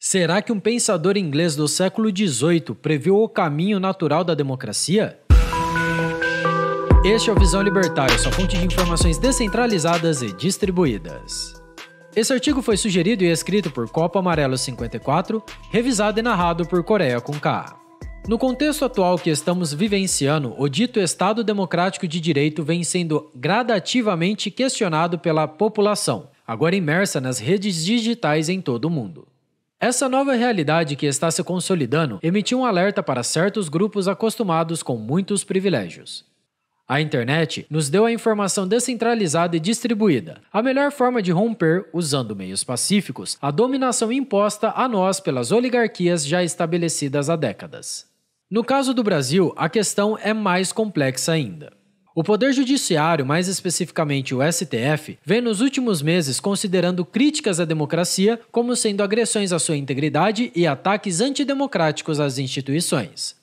Será que um pensador inglês do século XVIII previu o caminho natural da democracia? Este é o Visão Libertária, sua fonte de informações descentralizadas e distribuídas. Esse artigo foi sugerido e escrito por Copo Amarelo 54, revisado e narrado por Coreia com K. No contexto atual que estamos vivenciando, o dito Estado Democrático de Direito vem sendo gradativamente questionado pela população, agora imersa nas redes digitais em todo o mundo. Essa nova realidade que está se consolidando emitiu um alerta para certos grupos acostumados com muitos privilégios. A internet nos deu a informação descentralizada e distribuída, a melhor forma de romper, usando meios pacíficos, a dominação imposta a nós pelas oligarquias já estabelecidas há décadas. No caso do Brasil, a questão é mais complexa ainda. O Poder Judiciário, mais especificamente o STF, vem nos últimos meses considerando críticas à democracia como sendo agressões à sua integridade e ataques antidemocráticos às instituições.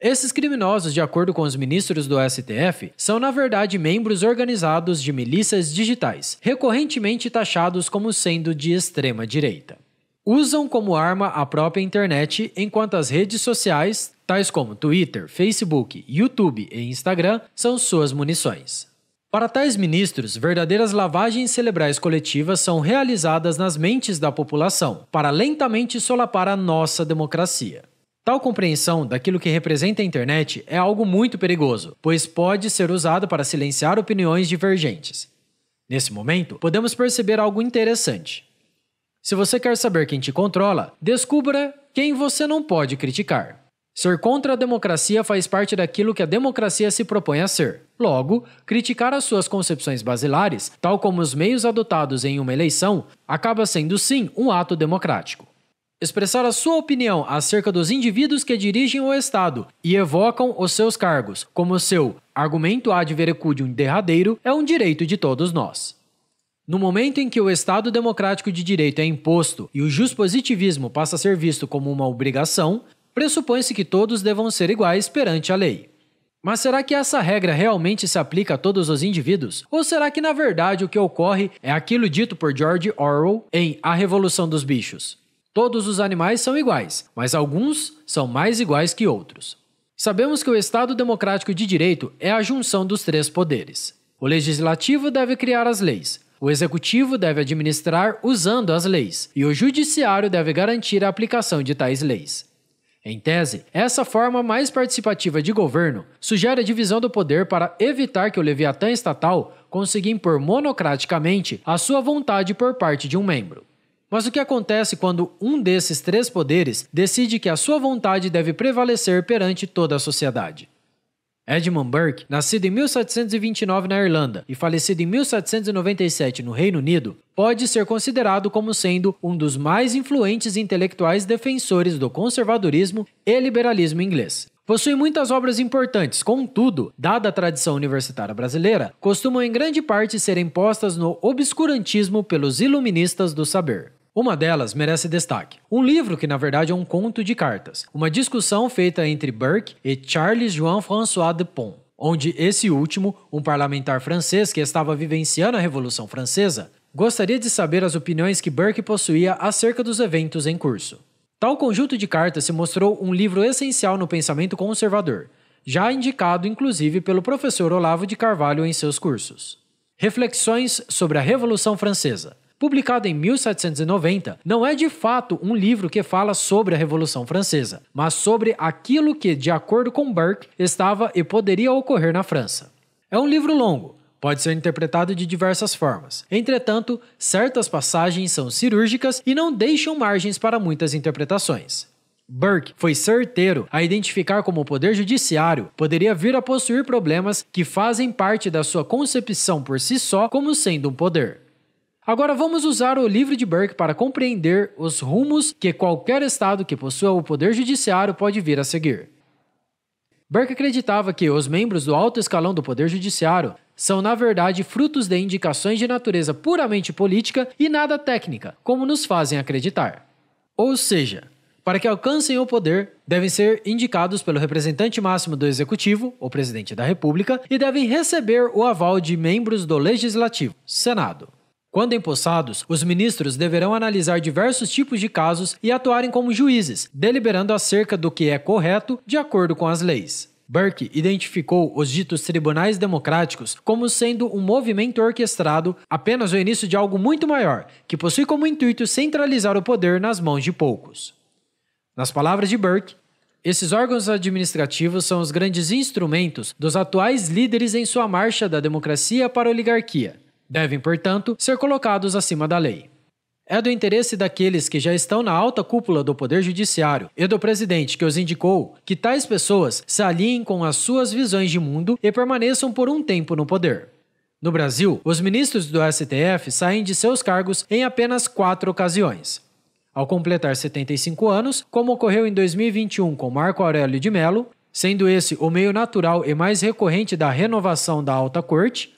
Esses criminosos, de acordo com os ministros do STF, são na verdade membros organizados de milícias digitais, recorrentemente taxados como sendo de extrema direita. Usam como arma a própria internet, enquanto as redes sociais, tais como Twitter, Facebook, YouTube e Instagram, são suas munições. Para tais ministros, verdadeiras lavagens cerebrais coletivas são realizadas nas mentes da população, para lentamente solapar a nossa democracia. Tal compreensão daquilo que representa a internet é algo muito perigoso, pois pode ser usado para silenciar opiniões divergentes. Nesse momento, podemos perceber algo interessante. Se você quer saber quem te controla, descubra quem você não pode criticar. Ser contra a democracia faz parte daquilo que a democracia se propõe a ser. Logo, criticar as suas concepções basilares, tal como os meios adotados em uma eleição, acaba sendo sim um ato democrático. Expressar a sua opinião acerca dos indivíduos que dirigem o Estado e evocam os seus cargos como seu argumento ad verecundium derradeiro é um direito de todos nós. No momento em que o Estado democrático de direito é imposto e o juspositivismo passa a ser visto como uma obrigação, pressupõe-se que todos devam ser iguais perante a lei. Mas será que essa regra realmente se aplica a todos os indivíduos? Ou será que na verdade o que ocorre é aquilo dito por George Orwell em A Revolução dos Bichos? Todos os animais são iguais, mas alguns são mais iguais que outros. Sabemos que o Estado democrático de direito é a junção dos três poderes. O legislativo deve criar as leis, o executivo deve administrar usando as leis, e o judiciário deve garantir a aplicação de tais leis. Em tese, essa forma mais participativa de governo sugere a divisão do poder para evitar que o leviatã estatal consiga impor monocraticamente a sua vontade por parte de um membro. Mas o que acontece quando um desses três poderes decide que a sua vontade deve prevalecer perante toda a sociedade? Edmund Burke, nascido em 1729 na Irlanda e falecido em 1797 no Reino Unido, pode ser considerado como sendo um dos mais influentes intelectuais defensores do conservadorismo e liberalismo inglês. Possui muitas obras importantes, contudo, dada a tradição universitária brasileira, costumam em grande parte serem postas no obscurantismo pelos iluministas do saber. Uma delas merece destaque. Um livro que na verdade é um conto de cartas, uma discussão feita entre Burke e Charles Jean-François de Pont, onde esse último, um parlamentar francês que estava vivenciando a Revolução Francesa, gostaria de saber as opiniões que Burke possuía acerca dos eventos em curso. Tal conjunto de cartas se mostrou um livro essencial no pensamento conservador, já indicado inclusive pelo professor Olavo de Carvalho em seus cursos. Reflexões sobre a Revolução Francesa. Publicado em 1790, não é de fato um livro que fala sobre a Revolução Francesa, mas sobre aquilo que, de acordo com Burke, estava e poderia ocorrer na França. É um livro longo, pode ser interpretado de diversas formas. Entretanto, certas passagens são cirúrgicas e não deixam margens para muitas interpretações. Burke foi certeiro a identificar como o Poder Judiciário poderia vir a possuir problemas que fazem parte da sua concepção por si só como sendo um poder. Agora vamos usar o livro de Burke para compreender os rumos que qualquer Estado que possua o poder judiciário pode vir a seguir. Burke acreditava que os membros do alto escalão do poder judiciário são na verdade frutos de indicações de natureza puramente política e nada técnica, como nos fazem acreditar. Ou seja, para que alcancem o poder, devem ser indicados pelo representante máximo do Executivo, o Presidente da República, e devem receber o aval de membros do Legislativo, Senado. Quando empossados, os ministros deverão analisar diversos tipos de casos e atuarem como juízes, deliberando acerca do que é correto de acordo com as leis. Burke identificou os ditos tribunais democráticos como sendo um movimento orquestrado, apenas o início de algo muito maior, que possui como intuito centralizar o poder nas mãos de poucos. Nas palavras de Burke, esses órgãos administrativos são os grandes instrumentos dos atuais líderes em sua marcha da democracia para a oligarquia. Devem, portanto, ser colocados acima da lei. É do interesse daqueles que já estão na alta cúpula do Poder Judiciário e do presidente que os indicou que tais pessoas se alinhem com as suas visões de mundo e permaneçam por um tempo no poder. No Brasil, os ministros do STF saem de seus cargos em apenas 4 ocasiões. Ao completar 75 anos, como ocorreu em 2021 com Marco Aurélio de Mello, sendo esse o meio natural e mais recorrente da renovação da Alta Corte.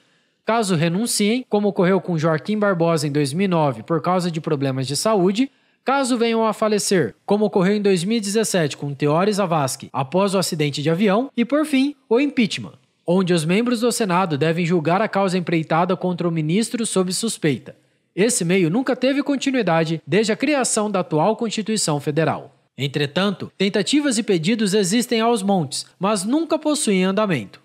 Caso renunciem, como ocorreu com Joaquim Barbosa em 2009 por causa de problemas de saúde, caso venham a falecer, como ocorreu em 2017 com Teori Zavascki após o acidente de avião, e por fim, o impeachment, onde os membros do Senado devem julgar a causa empreitada contra o ministro sob suspeita. Esse meio nunca teve continuidade desde a criação da atual Constituição Federal. Entretanto, tentativas e pedidos existem aos montes, mas nunca possuem andamento.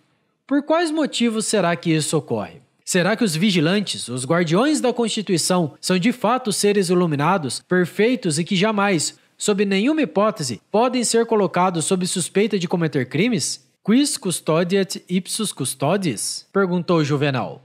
Por quais motivos será que isso ocorre? Será que os vigilantes, os guardiões da Constituição, são de fato seres iluminados, perfeitos e que jamais, sob nenhuma hipótese, podem ser colocados sob suspeita de cometer crimes? Quis custodiet ipsus custodis? Perguntou Juvenal.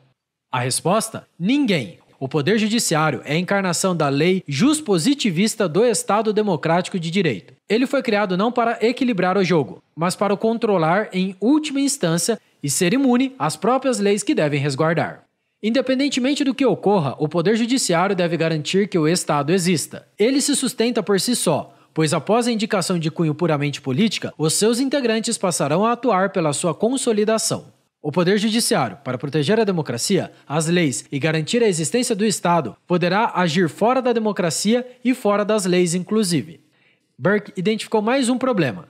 A resposta? Ninguém. O Poder Judiciário é a encarnação da lei juspositivista do Estado Democrático de Direito. Ele foi criado não para equilibrar o jogo, mas para o controlar em última instância e ser imune às próprias leis que devem resguardar. Independentemente do que ocorra, o Poder Judiciário deve garantir que o Estado exista. Ele se sustenta por si só, pois após a indicação de cunho puramente política, os seus integrantes passarão a atuar pela sua consolidação. O Poder Judiciário, para proteger a democracia, as leis e garantir a existência do Estado, poderá agir fora da democracia e fora das leis, inclusive. Burke identificou mais um problema.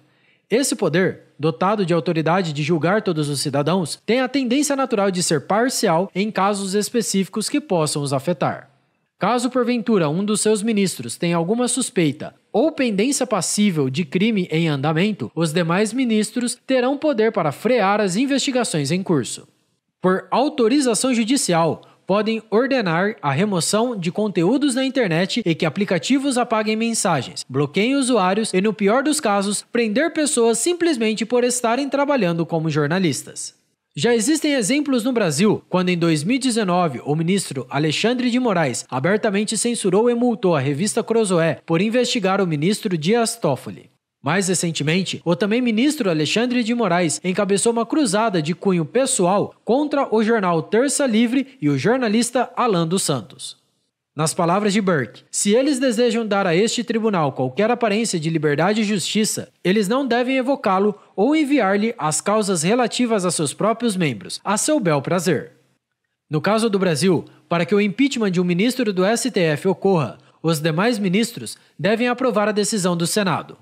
Esse poder, dotado de autoridade de julgar todos os cidadãos, tem a tendência natural de ser parcial em casos específicos que possam os afetar. Caso porventura um dos seus ministros tenha alguma suspeita ou pendência passível de crime em andamento, os demais ministros terão poder para frear as investigações em curso. Por autorização judicial, podem ordenar a remoção de conteúdos na internet e que aplicativos apaguem mensagens, bloqueiem usuários e, no pior dos casos, prender pessoas simplesmente por estarem trabalhando como jornalistas. Já existem exemplos no Brasil, quando em 2019 o ministro Alexandre de Moraes abertamente censurou e multou a revista Cruzoé por investigar o ministro Dias Toffoli. Mais recentemente, o também ministro Alexandre de Moraes encabeçou uma cruzada de cunho pessoal contra o jornal Terça Livre e o jornalista Alan dos Santos. Nas palavras de Burke, se eles desejam dar a este tribunal qualquer aparência de liberdade e justiça, eles não devem evocá-lo ou enviar-lhe as causas relativas a seus próprios membros, a seu bel prazer. No caso do Brasil, para que o impeachment de um ministro do STF ocorra, os demais ministros devem aprovar a decisão do Senado.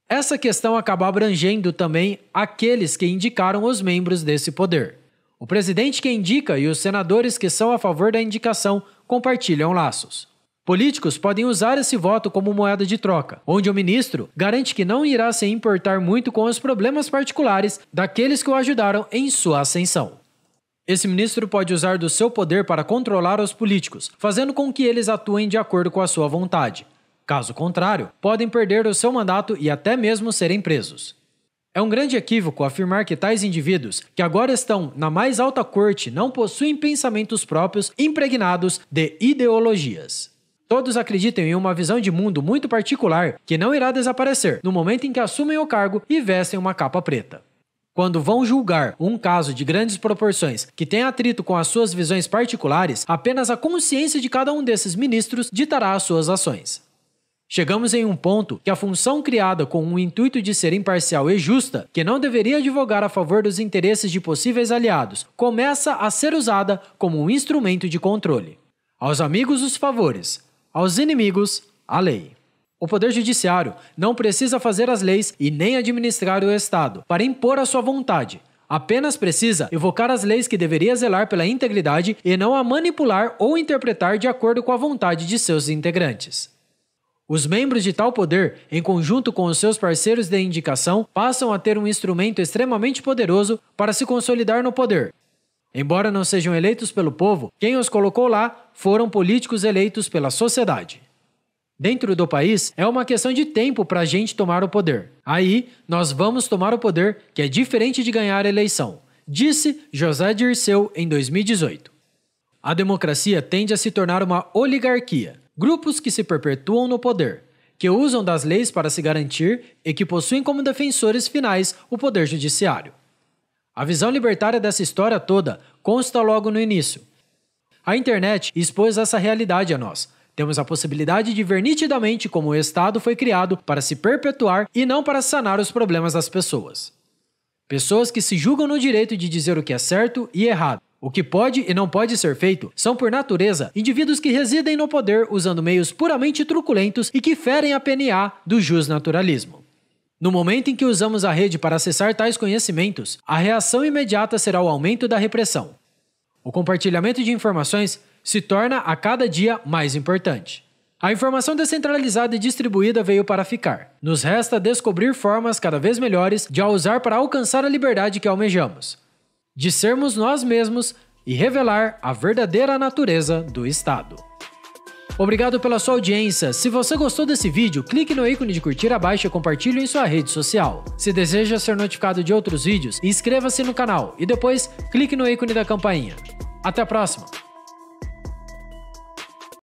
Essa questão acaba abrangendo também aqueles que indicaram os membros desse poder. O presidente que indica e os senadores que são a favor da indicação compartilham laços. Políticos podem usar esse voto como moeda de troca, onde o ministro garante que não irá se importar muito com os problemas particulares daqueles que o ajudaram em sua ascensão. Esse ministro pode usar do seu poder para controlar os políticos, fazendo com que eles atuem de acordo com a sua vontade. Caso contrário, podem perder o seu mandato e até mesmo serem presos. É um grande equívoco afirmar que tais indivíduos, que agora estão na mais alta corte, não possuem pensamentos próprios impregnados de ideologias. Todos acreditam em uma visão de mundo muito particular que não irá desaparecer no momento em que assumem o cargo e vestem uma capa preta. Quando vão julgar um caso de grandes proporções que tem atrito com as suas visões particulares, apenas a consciência de cada um desses ministros ditará as suas ações. Chegamos em um ponto que a função criada com o intuito de ser imparcial e justa, que não deveria advogar a favor dos interesses de possíveis aliados, começa a ser usada como um instrumento de controle. Aos amigos, os favores. Aos inimigos, a lei. O Poder Judiciário não precisa fazer as leis e nem administrar o Estado para impor a sua vontade. Apenas precisa evocar as leis que deveria zelar pela integridade e não a manipular ou interpretar de acordo com a vontade de seus integrantes. Os membros de tal poder, em conjunto com os seus parceiros de indicação, passam a ter um instrumento extremamente poderoso para se consolidar no poder. Embora não sejam eleitos pelo povo, quem os colocou lá foram políticos eleitos pela sociedade. Dentro do país, é uma questão de tempo para a gente tomar o poder. Aí, nós vamos tomar o poder, que é diferente de ganhar a eleição, disse José Dirceu em 2018. A democracia tende a se tornar uma oligarquia, grupos que se perpetuam no poder, que usam das leis para se garantir e que possuem como defensores finais o poder judiciário. A visão libertária dessa história toda consta logo no início. A internet expôs essa realidade a nós. Temos a possibilidade de ver nitidamente como o Estado foi criado para se perpetuar e não para sanar os problemas das pessoas. Pessoas que se julgam no direito de dizer o que é certo e errado, o que pode e não pode ser feito, são por natureza indivíduos que residem no poder usando meios puramente truculentos e que ferem a PNA do justnaturalismo. No momento em que usamos a rede para acessar tais conhecimentos, a reação imediata será o aumento da repressão. O compartilhamento de informações se torna a cada dia mais importante. A informação descentralizada e distribuída veio para ficar. Nos resta descobrir formas cada vez melhores de a usar para alcançar a liberdade que almejamos, de sermos nós mesmos e revelar a verdadeira natureza do Estado. Obrigado pela sua audiência. Se você gostou desse vídeo, clique no ícone de curtir abaixo e compartilhe em sua rede social. Se deseja ser notificado de outros vídeos, inscreva-se no canal e depois clique no ícone da campainha. Até a próxima!